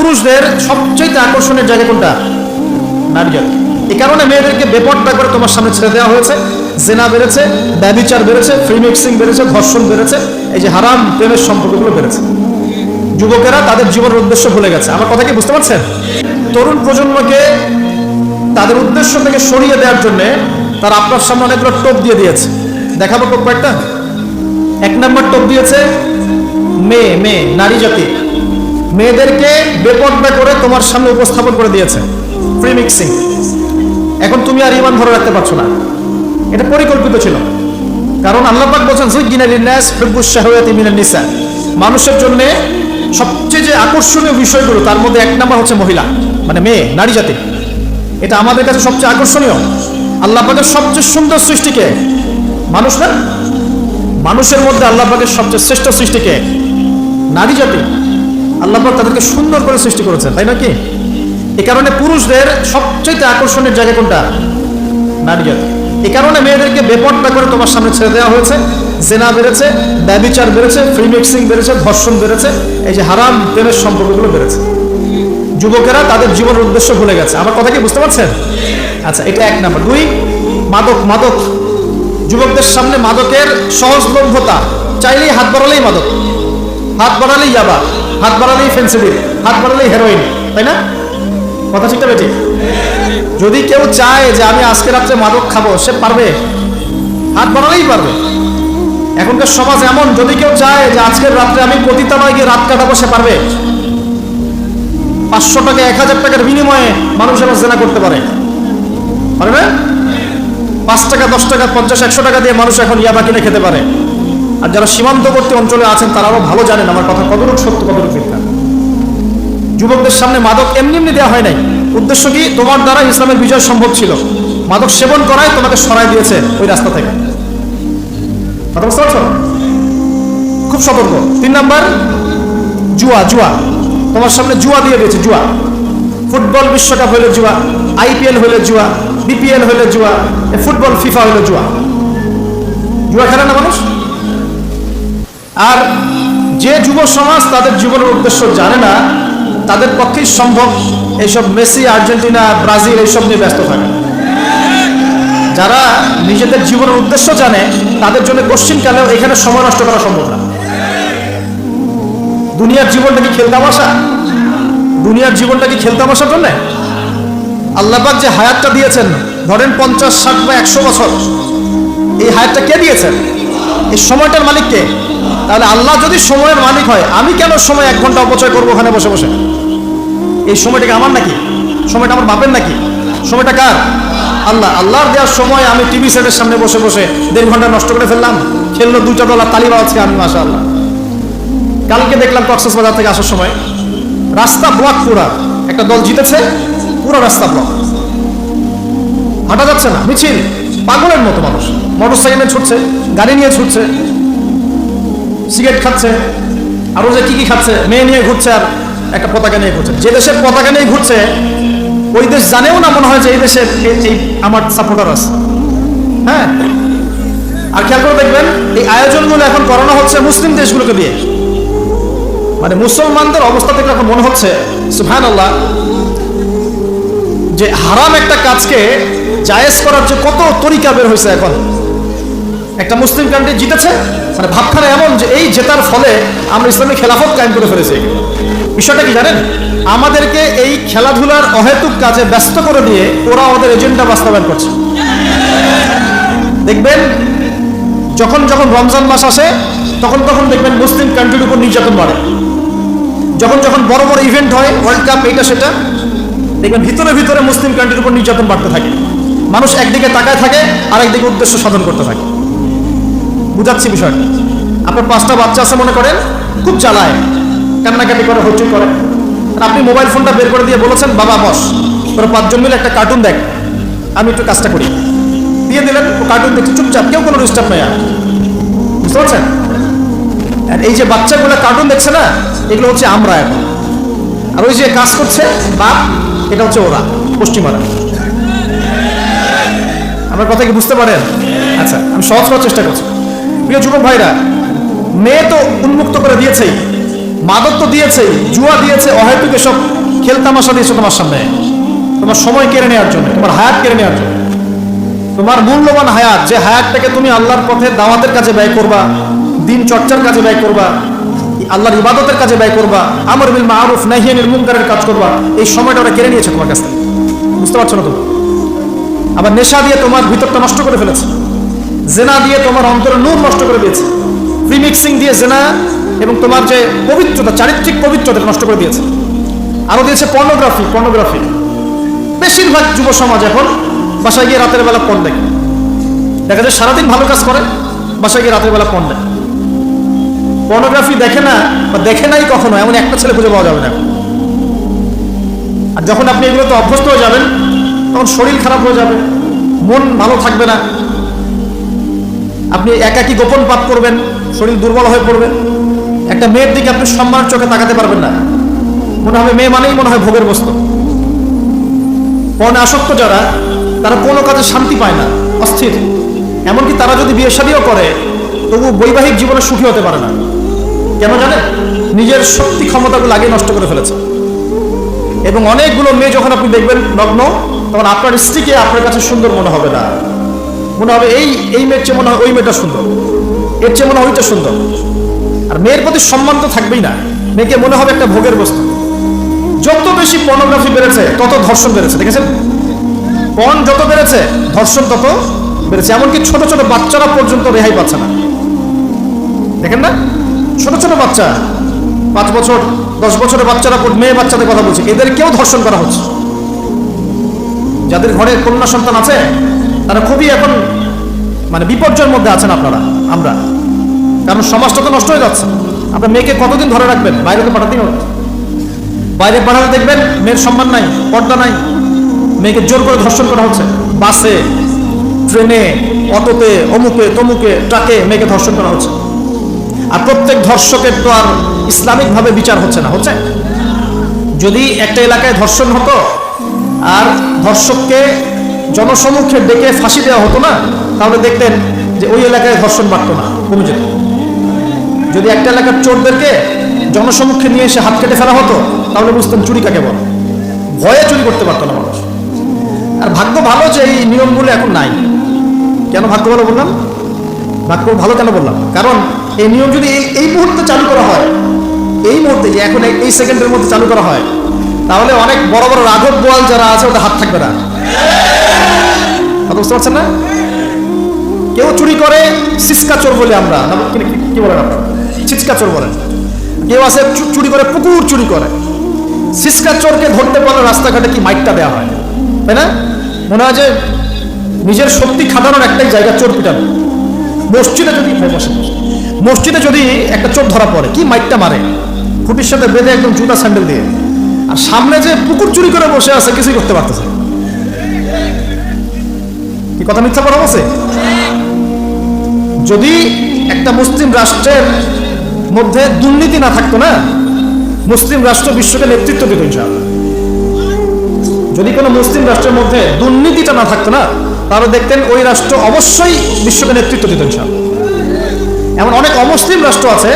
পুরুষদের সবচেয়ে আকর্ষণের জায়গা কোনটা? নারী জাতি। এই কারণে মেয়েদেরকে বেপর্দা করে তোমার সামনে ছেড়ে দেওয়া হয়েছে। জেনা বেড়েছে, ব্যভিচার বেড়েছে, ফ্রি মিক্সিং বেড়েছে, ধর্ষণ বেড়েছে, এই যে হারাম প্রেমের সম্পর্কগুলো বেড়েছে। যুবকেরা তাদের জীবনের উদ্দেশ্য ভুলে গেছে। আমার কথা কি বুঝতে পারছেন? তরুণ প্রজন্মকে তাদের উদ্দেশ্য থেকে সরিয়ে দেওয়ার জন্য তারা আপনার সামনে অনেকগুলো টোপ দিয়ে দিয়েছে। দেখাবো কয়েকটা। এক নম্বর টোপ দিয়েছে মেয়ে নারী জাতি। মেয়েদেরকে বেপর্দা করে তোমার সামনে উপস্থাপন করে দিয়েছে, ফ্রি মিক্সিং। এখন তুমি আর ঈমান ধরে রাখতে পারছো না। এটা পরিকল্পিত ছিল, কারণ আল্লাহ পাক বলেন যুজ্জিনা লিন-নাস হুব্বুশ শাহওয়াতি মিনান নিসা। মানুষের জন্য সবচেয়ে যে আকর্ষণীয় বিষয়গুলো তার মধ্যে এক নাম্বার হচ্ছে মহিলা, মানে মেয়ে, নারী জাতি। এটা আমাদের কাছে সবচেয়ে আকর্ষণীয়। আল্লাহ পাকের সবচেয়ে সুন্দর সৃষ্টিকে মানুষ না, মানুষের মধ্যে আল্লাহ পাকের সবচেয়ে শ্রেষ্ঠ সৃষ্টিকে নারী জাতি। আল্লাহ পাক তাদেরকে সুন্দর করে সৃষ্টি করেছেন, তাই না কি? এই কারণে পুরুষদের সবচেয়ে আকর্ষণের জায়গা কোনটা? নারী জাতি। এই কারণে মেয়েদেরকে বেপর্দা করে তোমার সামনে ছেড়ে দেওয়া হয়েছে। জেনা বেড়েছে, ব্যভিচার বেড়েছে, ফ্রি মিক্সিং বেড়েছে, ধর্ষণ বেড়েছে, এই যে হারাম প্রেমের সম্পর্কগুলো বেড়েছে। যুবকেরা তাদের জীবনের উদ্দেশ্য ভুলে গেছে। আমার কথা কি বুঝতে পারছেন? আচ্ছা, এটা এক নাম্বার। দুই, মাদক। যুবকদের সামনে মাদকের সহজলভ্যতা। চাইলেই হাত বাড়ালেই মাদক, হাত বাড়ালেই ইয়াবা, হাত বাড়ালেই ফেন্সিডিল, হাত বাড়ালেই হেরোইন, তাই না? কথা ঠিক না বেঠিক? যদি কেউ চায় যে আমি আজকে রাত্রে মাদক খাবো, সে পারবে? হাত বাড়ালেই পারবে। এখনকার সমাজ এমন, যদি কেউ চায় যে আজকের রাত্রে আমি পতিতালয়ে গিয়ে রাত কাটাবো, সে পারবে? 500 টাকা 1000 টাকার বিনিময়ে মানুষ এবার জেনা করতে পারে, পারবে? 5 টাকা 10 টাকা 50 100 টাকা দিয়ে মানুষ এখন ইয়াবা কিনে খেতে পারে। আর যারা সীমান্তবর্তী অঞ্চলে আছেন তারা আরো ভালো জানেন আমার কথা কতটুকু সত্য কতটুকু মিথ্যা। যুবকদের সামনে মাদক এমনি দেওয়া হয় নাই। উদ্দেশ্য কি? তোমার দ্বারা ইসলামের বিজয় সম্ভব ছিল। মাদক সেবন করায় তোমাকে সরাই দিয়েছে ওই রাস্তা থেকে। কথা বুঝতে পারছো? খুব সতর্ক। 3 নাম্বার, জুয়া। তোমার সামনে জুয়া দিয়ে দিয়েছে। জুয়া, ফুটবল বিশ্বকাপ হইলে জুয়া, IPL হইলে জুয়া, BPL হইলে জুয়া, ফুটবল FIFA হইলে জুয়া। জুয়া খেলে না মানুষ। আর যে যুব সমাজ তাদের জীবনের উদ্দেশ্য জানে না, তাদের পক্ষেই সম্ভব এইসব মেসি, আর্জেন্টিনা, ব্রাজিল এইসব নিয়ে ব্যস্ত থাকে। যারা নিজেদের জীবনের উদ্দেশ্য জানে তাদের জন্য কোশ্চিনকালেও এখানে সময় নষ্ট করা সম্ভব না। দুনিয়ার জীবনটা কি খেলতামাশা? দুনিয়ার জীবনটা কি খেলতামাশার জন্য? আল্লাহ পাক যে হায়াতটা দিয়েছেন, ধরেন 50, 60 বা 100 বছর, এই হায়াতটা কে দিয়েছেন? এই সময়টার মালিক কে? তাহলে আল্লাহ যদি সময়ের মালিক হয়, আমি কেন সময় 1 ঘন্টা অপচয় করবো ওখানে বসে বসে? এই সময়টাকে আমার নাকি? সময়টা আমার বাপের নাকি? সময়টা কার? আল্লাহর দেওয়ার সময় আমি টিভি সেটের সামনে বসে বসে 1.5 ঘন্টা নষ্ট করে ফেললাম। খেললো 2টা দল, তালি বাজাচ্ছে আমি, মাশাআল্লাহ। কালকে দেখলাম কক্সবাজার থেকে আসার সময় রাস্তা ব্লক, পুরা একটা দল জিতেছে, পুরো রাস্তা ব্লক, হাঁটা যাচ্ছে না, মিছিল, পাগলের মতো মানুষ মোটরসাইকেলে ছুটছে, গাড়ি নিয়ে ছুটছে, সিগারেট খাচ্ছে, আরো যে কি খাচ্ছে, মেয়ে নিয়ে ঘুরছে, আর একটা পতাকা নিয়ে ঘুরছে। যে দেশের পতাকা নিয়ে ঘুরছে ওই দেশ জানেও না মনে হয় যে এই দেশে এই আমার সাপোর্টার আছে। হ্যাঁ, আর খেয়াল করে দেখবেন এই আয়োজনগুলো এখন করানো হচ্ছে মুসলিম দেশগুলোকে দিয়ে। মানে মুসলমানদের অবস্থা থেকে এখন মনে হচ্ছে সুবহানাল্লাহ, যে হারাম একটা কাজকে জায়েজ করার যে কত তরিকা বের হয়েছে। এখন একটা মুসলিম কান্ট্রি জিতেছে, মানে ভাবখানা এমন যে এই জেতার ফলে আমরা ইসলামী খেলাফত কায়েম করে ফেলেছি। বিষয়টা কি জানেন? আমাদেরকে এই খেলাধুলার অহেতুক কাজে ব্যস্ত করে দিয়ে ওরা ওদের এজেন্ডা বাস্তবায়ন করছে। দেখবেন যখন রমজান মাস আসে তখন দেখবেন মুসলিম কান্ট্রির উপর নির্যাতন বাড়ে। যখন বড় বড় ইভেন্ট হয়, ওয়ার্ল্ড কাপ, এইটা সেটা, দেখবেন ভিতরে মুসলিম কান্ট্রির উপর নির্যাতন বাড়তে থাকে। মানুষ একদিকে তাকায় থাকে আর একদিকে উদ্দেশ্য সাধন করতে থাকে। বুঝাচ্ছি বিষয়টা। আপনার 5টা বাচ্চা আছে মনে করেন, খুব জ্বালায়, কান্নাকাটি করে, হইচই করে, আর আপনি মোবাইল ফোনটা বের করে দিয়ে বলেছেন বাবা বস, তোরা 5 জন মিলে একটা কার্টুন দেখ, আমি একটু কাজটা করি। দিয়ে দিলেন, ও কার্টুন দেখছে চুপচাপ, কেউ কোনো ডিস্টার্ব নাই। আর বুঝতে পারছেন? আর এই যে বাচ্চাগুলো কার্টুন দেখছে না, এগুলো হচ্ছে আমরা এখন। আর ওই যে কাজ করছে বাপ, এটা হচ্ছে ওরা, পশ্চিমারা। আমার কথা কি বুঝতে পারেন? আচ্ছা, আমি সহজ করার চেষ্টা করছি। প্রিয় যুবক ভাইরা, মেয়ে তো উন্মুক্ত করে দিয়েছেই, মাদক তো দিয়েছেই, জুয়া দিয়েছে, অহেতুক এসব খেলতামাশা দিয়েছে তোমার সামনে, তোমার সময় কেড়ে নেওয়ার জন্য, তোমার হায়াত কেড়ে নেওয়ার জন্য। তোমার মূল্যবান হায়াত, যে হায়াতটাকে তুমি আল্লাহর পথে দাওয়াতের কাজে ব্যয় করবা, দিন চর্চার কাজে ব্যয় করবা, আল্লাহর ইবাদতের কাজে ব্যয় করবা, আমর বিল মারুফ নাহি আনিল মুনকারের কাজ করবা, এই সময়টা ওরা কেড়ে নিয়েছে তোমার কাছ থেকে। বুঝতে পারছো না তুমি? আবার নেশা দিয়ে তোমার ভিতরটা নষ্ট করে ফেলেছে, জেনা দিয়ে তোমার অন্তরের নূর নষ্ট করে দিয়েছে, ফ্রি মিক্সিং দিয়ে জেনা এবং তোমার যে পবিত্রতা, চারিত্রিক পবিত্রতা নষ্ট করে দিয়েছে। আরো দিয়েছে পর্নোগ্রাফি। পর্নোগ্রাফি বেশিরভাগ যুব সমাজ এখন বাসায় গিয়ে রাতের বেলা পর্ন দেখে। দেখা যায় সারাদিন ভালো কাজ করে, বাসায় গিয়ে রাতের বেলা পর্ন দেখে। পর্নোগ্রাফি দেখে না বা দেখে নাই কখনো এমন একটা ছেলে খুঁজে পাওয়া যাবে না। আর যখন আপনি এগুলোতে অভ্যস্ত হয়ে যাবেন তখন শরীর খারাপ হয়ে যাবে, মন ভালো থাকবে না, আপনি একাকী গোপন পাপ করবেন, শরীর দুর্বল হয়ে পড়বে। একটা মেয়ের দিকে আপনি সম্মানের চোখে তাকাতে পারবেন না, মনে হবে মেয়ে মানেই মনে হয় ভোগের বস্তু। পর্ণে আসক্ত যারা, তারা কোনো কাজে শান্তি পায় না, অস্থির। এমনকি তারা যদি বিয়ে শাদীও করে তবু বৈবাহিক জীবনে সুখী হতে পারে না। কেন জানেন? নিজের শক্তি ক্ষমতাগুলো আগে নষ্ট করে ফেলেছে। এবং অনেকগুলো মেয়ে যখন আপনি দেখবেন নগ্ন, তখন আপনার স্ত্রীকে আপনার কাছে সুন্দর মনে হবে না, মনে হবে এই মেয়ের চেয়ে মনে হয় ওই মেয়েটা সুন্দর, এর চেয়ে মনে হয় ওইটা সুন্দর। আর মেয়ের প্রতি সম্মান তো থাকবেই না, মেয়েকে মনে হবে একটা ভোগের বস্তু। যত বেশি পর্নোগ্রাফি বেড়েছে তত ধর্ষণ বেড়েছে, দেখেছেন? পর্ন যত বেড়েছে ধর্ষণ তত বেড়েছে। এমনকি ছোট ছোট বাচ্চারা পর্যন্ত রেহাই পাচ্ছে না, দেখেন না? ছোট ছোট বাচ্চা, 5 বছর 10 বছরের বাচ্চারা, মেয়ে বাচ্চাদের কথা বলছে, এদেরকেও ধর্ষণ করা হচ্ছে। যাদের ঘরে কন্যা সন্তান আছে তারা খুবই এখন মানে বিপর্যয়ের মধ্যে আছেন আপনারা, আমরা। কারণ সমাজটা তো নষ্ট হয়ে যাচ্ছে। আপনার মেয়েকে কতদিন ধরে রাখবেন? বাইরে তো পাঠাতেই হবে। বাইরে পাঠাতে দেখবেন মেয়ের সম্মান নাই, পর্দা নাই, মেয়েকে জোর করে ধর্ষণ করা হচ্ছে। বাসে, ট্রেনে, অটোতে, অমুকে তমুকে, ট্রাকে মেয়েকে ধর্ষণ করা হচ্ছে। আর প্রত্যেক ধর্ষকের তো আর ইসলামিকভাবে বিচার হচ্ছে না, হচ্ছে? যদি একটা এলাকায় ধর্ষণ হতো আর ধর্ষককে জনসমক্ষে ডেকে ফাঁসি দেওয়া হতো না, তাহলে দেখতেন যে ওই এলাকায় ধর্ষণ বাড়তো না, কমে যেত। যদি একটা এলাকার চোরদেরকে জনসমক্ষে নিয়ে এসে হাত কেটে ফেলা হতো, তাহলে বুঝতেন চুরি কাকে বলে। ভয়ে চুরি করতে পারতো না মানুষ। আর ভাগ্য ভালো যে এই নিয়মগুলো এখন নাই। কেন ভাগ্য ভালো বললাম? ভাগ্য ভালো কেন বললাম? কারণ এই নিয়ম যদি এই মুহূর্তে চালু করা হয়, এই মুহূর্তে যে এখন এই সেকেন্ডের মধ্যে চালু করা হয়, তাহলে অনেক বড় বড় রাঘব বোয়াল যারা আছে ওটা হাত থাকবে না। বুঝতে পারছেন না? কেউ চুরি করে সিসকা চোর বলে আমরা, কি বলেন আপনারা? ছিচকা চোর বলেন। কেউ আছে চুরি করে পুকুর চুরি করে। সিসকা চোরকে ধরতে পারলে রাস্তাঘাটে কি মাইকটা দেওয়া হয়, তাই না? মনে হয় যে নিজের শক্তি খাটানোর একটাই জায়গা চোর পিটানো। মসজিদে যদি একটা চোর ধরা পড়ে, কি মাইকটা মারে, খুঁটির সাথে বেঁধে একদম জুতা স্যান্ডেল দিয়ে। আর সামনে যে পুকুর চুরি করে বসে আছে, কিছুই করতে পারতেছে। কি কথা মিথ্যা করা বলছে? যদি একটা মুসলিম রাষ্ট্রের মধ্যে দুর্নীতি না থাকতো না, মুসলিম রাষ্ট্র বিশ্বকে নেতৃত্ব দিত ইনশাআল্লাহ। যদি কোনো মুসলিম রাষ্ট্রের মধ্যে দুর্নীতিটা না থাকতো না, তাহলে দেখতেন ওই রাষ্ট্র অবশ্যই বিশ্বকে নেতৃত্ব দিত ইনশাআল্লাহ। এমন অনেক অমুসলিম রাষ্ট্র আছে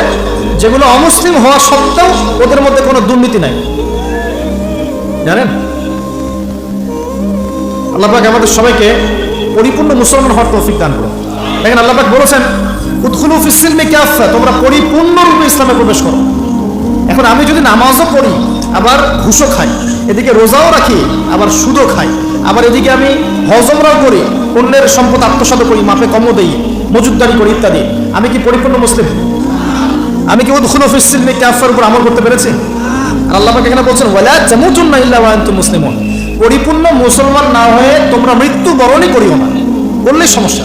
যেগুলো অমুসলিম হওয়া সত্ত্বেও ওদের মধ্যে কোনো দুর্নীতি নাই, জানেন? আল্লাহ পাক আমাদের সবাইকে পরিপূর্ণ মুসলমান হওয়ার তৌফিক দান করুন। দেখেন আল্লাহ পাক বলেছেন, উদখুলু ফিস সিলমি কাফা, তোমরা পরিপূর্ণরূপে ইসলামে প্রবেশ করো। এখন আমি যদি নামাজও পড়ি, আবার ঘুষও খাই, এদিকে রোজাও রাখি, আবার সুদও খাই, আবার এদিকে আমি হজমরাও করি, অন্যের সম্পদ আত্মসাৎ করি, মাপে কমও দেই, মজুদদারি করি ইত্যাদি, আমি কি পরিপূর্ণ মুসলিম? আমি কি উদখুলু ফিস সিলমি কাফার উপর আমল করতে পেরেছি? আর আল্লাহ পাক এখানে বলছেন, ওয়ালা তামুতুন্না ইল্লা ওয়া আনতুম মুসলিমুন, পরিপূর্ণ মুসলমান না হয়ে তোমরা মৃত্যুবরণই করিও না। বললেই সমস্যা।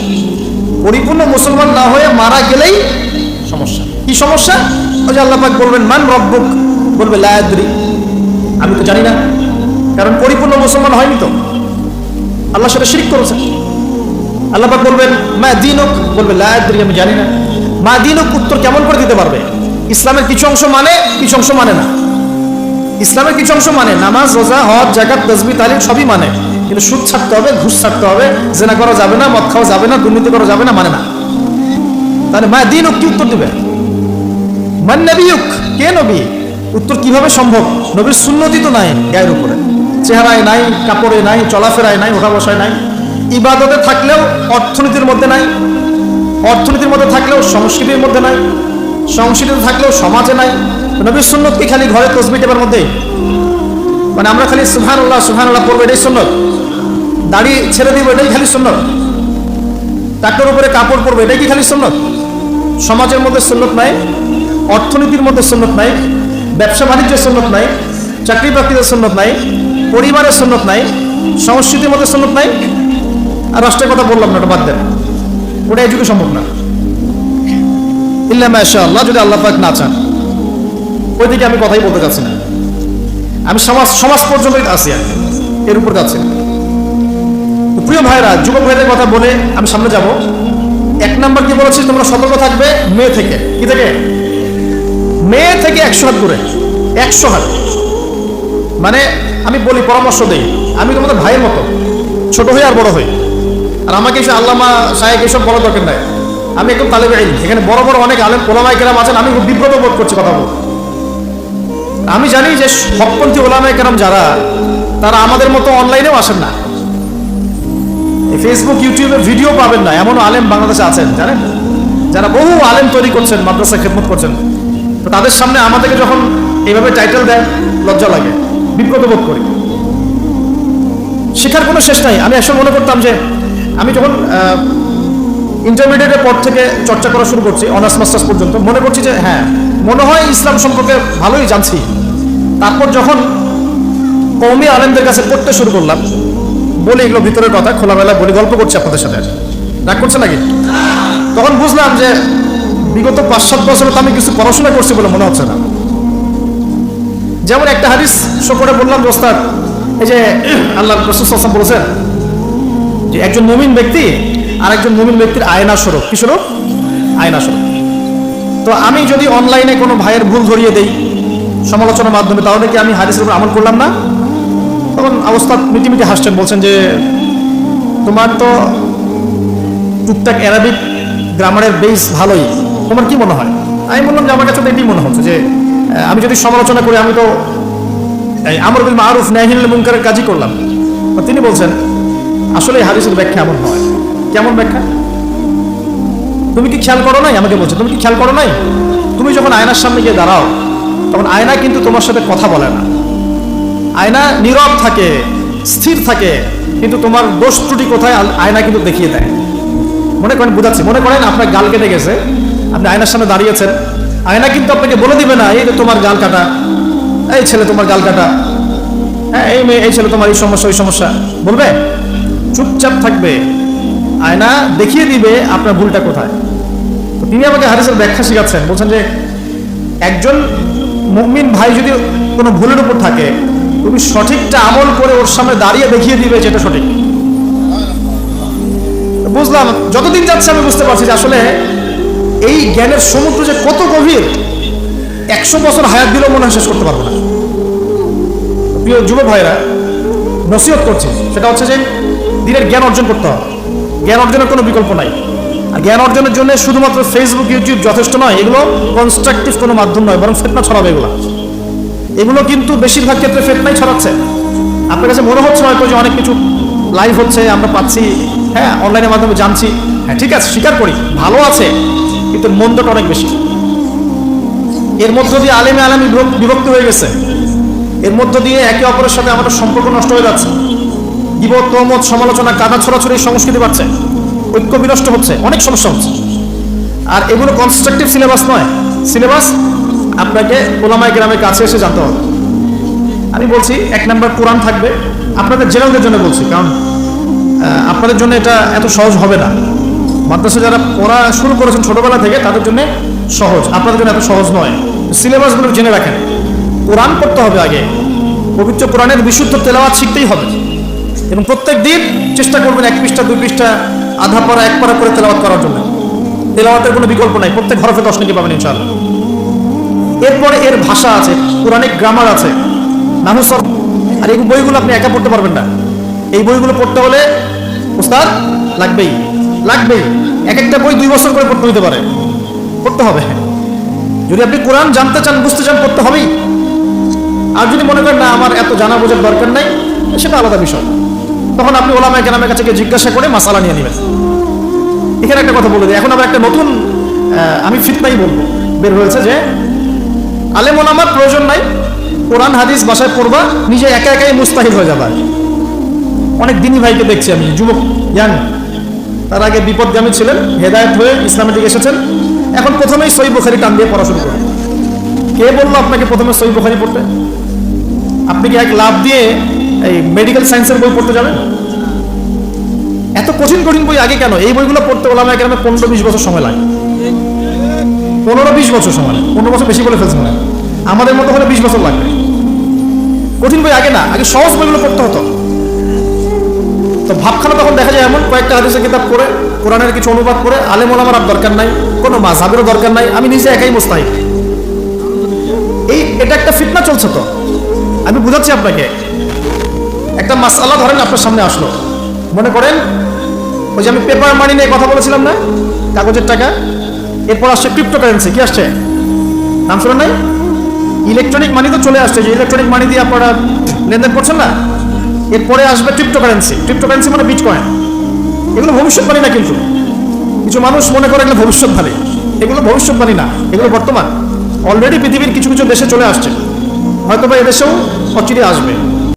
পরিপূর্ণ মুসলমান না হয়ে মারা গেলেই সমস্যা। কি সমস্যা? ওই যে আল্লাহ পাক বলবেন, মান রব্বুক, বলবে লা আদরি, আমি তো জানি না। কারণ পরিপূর্ণ মুসলমান হয়নি তো, আল্লাহর সাথে শিরক করেছে। আল্লাহ পাক বলবেন, মা দীনুক, বলবে লা আদরি, আমি জানি না। মা দীনুক উত্তর কেমন করে দিতে পারবে? ইসলামের কিছু অংশ মানে, কিছু অংশ মানে না। ইসলামের কিছু অংশ মানে, নামাজ, রোজা, হজ, যাকাত, তাসবিহ, তালিম সবই মানে, কিন্তু সুদ ছাড়তে হবে, ঘুষ ছাড়তে হবে, জেনা করা যাবে না, মদ খাওয়া যাবে না, দুর্নীতি করা যাবে না, মানে না। তাহলে মা দীনুক কি উত্তর দিবে? মান নবিয়ুক, কে নবী? উত্তর কিভাবে সম্ভব? নবীর সুন্নতি তো নাই গায়ের উপরে, চেহারায় নাই, কাপড়ে নাই, চলাফেরায় নাই, ওঠা বসায় নাই, ইবাদতে থাকলেও অর্থনীতির মধ্যে নাই, অর্থনীতির মধ্যে থাকলেও সংস্কৃতির মধ্যে নাই, সংস্কৃতিতে থাকলেও সমাজে নাই। নবীর সুন্নত কি খালি ঘরে তসবিহ টেপার মধ্যে? মানে আমরা খালি সুবহানাল্লাহ সুবহানাল্লাহ পড়বো এটাই সুন্নত, দাড়ি ছেড়ে দিব এটাই খালি সুন্নত, টাকটার উপরে কাপড় পরবো এটাই কি খালি সুন্নত? সমাজের মধ্যে সুন্নত নাই, অর্থনীতির মধ্যে সুন্নত নাই, ব্যবসা বাণিজ্যের সুন্নত নাই, চাকরি বাকরিতে সুন্নত নাই, পরিবারের সুন্নত নাই, সংস্কৃতির মধ্যে সুন্নত নাই, আর রাষ্ট্রের কথা বললাম না, ওটা বাদ দেন, ওটা এই যুগে সম্ভব না। ইল্লা মাশাআল্লাহ, যদি আল্লাহ পাক না চান। ওই দিকে আমি কথাই বলতে চাচ্ছি না, আমি সমাজ পর্যন্ত আছি, এর উপর যাচ্ছি। প্রিয় ভাইরা, যুবক ভাইদের কথা বলে আমি সামনে যাব। এক নাম্বার কি বলেছি, তোমরা সতর্ক থাকবে মেয়ে থেকে। কি থেকে? মেয়ে থেকে 100 হাত দূরে, 100 হাত। মানে আমি বলি, পরামর্শ দেই, আমি তোমাদের ভাইয়ের মতো, ছোট হই আর বড় হই, আর আমাকে এসে আল্লামা সাহেব এসব বড় দরকার নাই। আমি একদম তালেবে ইলম, এখানে বড় বড় অনেক আলেম ওলামায়ে কেরাম আছেন, আমি খুব বিব্রত বোধ করছি কথা বলতে। আমি জানি যে হকপন্থী ওলামায়ে কেরাম যারা, তারা আমাদের মতো অনলাইনেও আসেন না, ফেসবুক ইউটিউবে ভিডিও পাবেন না, এমন আলেম বাংলাদেশে আছেন জানেন, যারা বহু আলেম তৈরি করছেন, মাদ্রাসা খেদমত করছেন। তো তাদের সামনে আমাদেরকে যখন এইভাবে টাইটেল দেয়, লজ্জা লাগে, বিব্রত বোধ করি। শেখার কোনো শেষ নাই। আমি আসলে মনে করতাম যে আমি যখন ইন্টারমিডিয়েটের পর থেকে চর্চা করা শুরু করছি, অনার্স মাস্টার্স পর্যন্ত, মনে করছি যে হ্যাঁ, মনে হয় ইসলাম সম্পর্কে ভালোই জানছি। তারপর যখন কওমি আলেমদের কাছে পড়তে শুরু করলাম, বলি এগুলো ভিতরের কথা, খোলামেলা বলি, গল্প করছি আপনাদের সাথে, রাগ করছে নাকি? তখন বুঝলাম যে বিগত 5-7 বছর তো আমি কিছু পড়াশোনা করছি বলে মনে হচ্ছে না। যেমন একটা হাদিস শো করে বললাম, ওস্তাদ, এই যে আল্লাহ রাসূল সাল্লাল্লাহু আলাইহি ওয়াসাল্লাম বলেছেন যে একজন মুমিন ব্যক্তি আর একজন মুমিন ব্যক্তির আয়না স্বরূপ। কি স্বরূপ? আয়না স্বরূপ। তো আমি যদি অনলাইনে কোনো ভাইয়ের ভুল ধরিয়ে দেই সমালোচনার মাধ্যমে, তাহলে কি আমি হাদিসের উপর আমল করলাম না? তখন ওস্তাদ মিটিমিটি হাসছেন, বলছেন যে তোমার তো টুকটাক অ্যারাবিক গ্রামারের বেস ভালোই, তোমার কি মনে হয়? আমি বললাম যে আমার কাছে তো এটাই মনে হচ্ছে যে আমি যদি সমালোচনা করি, আমি তো আমর বিল মারুফ নাহি আনিল মুনকারের কাজই করলাম। তিনি বলছেন আসলে এই হাদিসের ব্যাখ্যা এমন হয়। কেমন ব্যাখ্যা? তুমি কি খেয়াল করো নাই? আমাকে বলছে, তুমি কি খেয়াল করো নাই, তুমি যখন আয়নার সামনে গিয়ে দাঁড়াও, তখন আয়না কিন্তু তোমার সাথে কথা বলে না, আয়না নীরব থাকে, স্থির থাকে, কিন্তু তোমার দোষ ত্রুটি কোথায় আয়না কিন্তু দেখিয়ে দেয়। মনে করেন, বুঝাচ্ছি, মনে করেন আপনার গাল কেটে গেছে, আপনি আয়নার সামনে দাঁড়িয়েছেন, আয়না কিন্তু আপনাকে বলে দিবে না এই যে তোমার গাল কাটা, এই ছেলে তোমার গাল কাটা, হ্যাঁ এই মেয়ে, এই ছেলে তোমার এই সমস্যা ওই সমস্যা, বলবে? চুপচাপ থাকবে, আয়না দেখিয়ে দিবে আপনার ভুলটা কোথায়। তো তিনি আমাকে হাদিসের ব্যাখ্যা শিখাচ্ছেন, বলছেন যে একজন মুমিন ভাই যদি কোনো ভুলের উপর থাকে, তুমি সঠিকটা আমল করে ওর সামনে দাঁড়িয়ে দেখিয়ে দিবে যেটা সঠিক। বুঝলাম, যতদিন যাচ্ছে আমি বুঝতে পারছি যে আসলে এই জ্ঞানের সমুদ্র যে কত গভীর, 100 বছর হায়াত দিলেও মনে হয় শেষ করতে পারবো না। প্রিয় যুবক ভাইরা, নসিহত করছি, সেটা হচ্ছে যে দিনের জ্ঞান অর্জন করতে হবে। জ্ঞান অর্জনের কোনো বিকল্প নাই। আর জ্ঞান অর্জনের জন্য শুধুমাত্র ফেসবুক ইউটিউব যথেষ্ট নয়, এগুলো কনস্ট্রাকটিভ কোনো মাধ্যম নয়, বরং ফিতনা ছড়াবে এগুলো কিন্তু বেশিরভাগ ক্ষেত্রে ফিতনাই ছড়াচ্ছে। আপনার কাছে মনে হচ্ছে হয়তো যে অনেক কিছু লাইভ হচ্ছে, আমরা পাচ্ছি, হ্যাঁ অনলাইনের মাধ্যমে জানছি, হ্যাঁ ঠিক আছে, স্বীকার করি ভালো আছে, কিন্তু মন্দটা অনেক বেশি। এর মধ্য দিয়ে আলেমে বিভক্তি হয়ে গেছে, এর মধ্য দিয়ে একে অপরের সাথে আমাদের সম্পর্ক নষ্ট হয়ে যাচ্ছে, গীবত, তহমত, সমালোচনা, কাদা ছড়াছড়ি সংস্কৃতি বাড়ছে, ঐক্য বিনষ্ট হচ্ছে, অনেক সমস্যা হচ্ছে। আর এগুলো কনস্ট্রাকটিভ সিলেবাস নয়, সিলেবাস আপনাকে ওলামায়ে কেরামের কাছে এসে জানতে হবে। আমি বলছি 1 নাম্বার কোরআন থাকবে, আপনাদের জেনারেলদের জন্য বলছি, কারণ আপনাদের জন্য এটা এত সহজ হবে না। মাদ্রাসা যারা পড়া শুরু করেছেন ছোটবেলা থেকে, তাদের জন্য সহজ, আপনাদের জন্য এত সহজ নয়। সিলেবাসগুলো জেনে রাখেন। কোরআন পড়তে হবে আগে, পবিত্র কোরআনের বিশুদ্ধ তেলাওয়াত শিখতেই হবে, এবং প্রত্যেক দিন চেষ্টা করবেন 1 পৃষ্ঠা 2 পৃষ্ঠা, আধা পারা 1 পারা করে তেলাওয়াত করার জন্য। তেলাওয়াতের কোনো বিকল্প নাই, প্রত্যেক হরফে 10 নেকি পাবেন ইনশাআল্লাহ। এরপরে এর ভাষা আছে, কোরআনিক গ্রামার আছে, নাহু সরফ, আর এই বইগুলো আপনি একা পড়তে পারবেন না। এই বইগুলো পড়তে হলে উস্তাদ লাগবেই। এক একটা বই 2 বছর করে পড়তে হতে পারে, পড়তে হবে। যদি আপনি কোরআন জানতে চান, বুঝতে চান, পড়তে হবেই। আর যদি মনে করেন না আমার এত জানা বোঝার দরকার নাই, সেটা আলাদা বিষয়, তখন আপনি ওলামায়ে কেরামের কাছে গিয়ে জিজ্ঞাসা করে মাসালা নিয়ে নেবেন। এখানে একটা কথা বলে দিই, এখন আবার একটা নতুন আমি ফিতনাই বলবো বের হয়েছে যে আলেম ওলামার প্রয়োজন নাই, কোরআন হাদিস বাসায় পড়বা, নিজে একা একাই মুস্তাহিদ হয়ে যাবা। অনেক দিনী ভাইকে দেখছি আমি, যুবক ইয়াং, তার আগে বিপদগামী ছিলেন, হেদায়েত হয়ে ইসলামের দিকে এসেছেন, এখন প্রথমেই সহিহ বুখারী টান দিয়ে পড়া শুরু করেন। কে বললো আপনাকে প্রথমে সহিহ বুখারী পড়তে? আপনি কি এক লাভ দিয়ে এই মেডিকেল সায়েন্সের বই পড়তে যাবেন? এত কঠিন কঠিন বই আগে কেন? এই বইগুলো পড়তে ওলামায়ে কেরামের 15-20 বছর সময় লাগে। 15-20 বছর সময়, 15 বছর বেশি বলে ফেলছে মনে হয়। আমাদের মতো হলে 20 বছর লাগবে। কঠিন বই আগে না, আগে সহজ বইগুলো পড়তে হতো। তো ভাবখানা তখন দেখা যায় এমন, কয়েকটা হাদিসের কিতাব পড়ে, কোরআনের কিছু অনুবাদ করে, আলেম ওলামার আর দরকার নাই, কোনো মাযহাবেরও দরকার নাই, আমি নিজে একাই মুস্তাহিদ। এটা একটা ফিতনা চলছে। তো আমি বুঝাচ্ছি আপনাকে, একটা মাসআলা ধরেন আপনার সামনে আসলো, মনে করেন ওই যে আমি পেপার মানি নিয়ে কথা বলেছিলাম না, কাগজের টাকা, এরপর আসছে ক্রিপ্টোকারেন্সি। কি আসছে? নাম শুনেন নাই? ইলেকট্রনিক মানি তো চলে আসছে, যে ইলেকট্রনিক মানি দিয়ে আপনারা লেনদেন করছেন না, এরপরে আসবে ক্রিপ্টোকারেন্সি। ক্রিপ্টোকারেন্সি মানে বিটকয়েন। এগুলো ভবিষ্যৎবাণী না, কিন্তু কিছু মানুষ মনে করে এগুলো ভবিষ্যৎবাণী। এগুলো ভবিষ্যৎবাণী না, এগুলো বর্তমান। অলরেডি পৃথিবীর কিছু কিছু দেশে চলে আসছে, হয়তো বা এদেশেও অচিরে আসবে।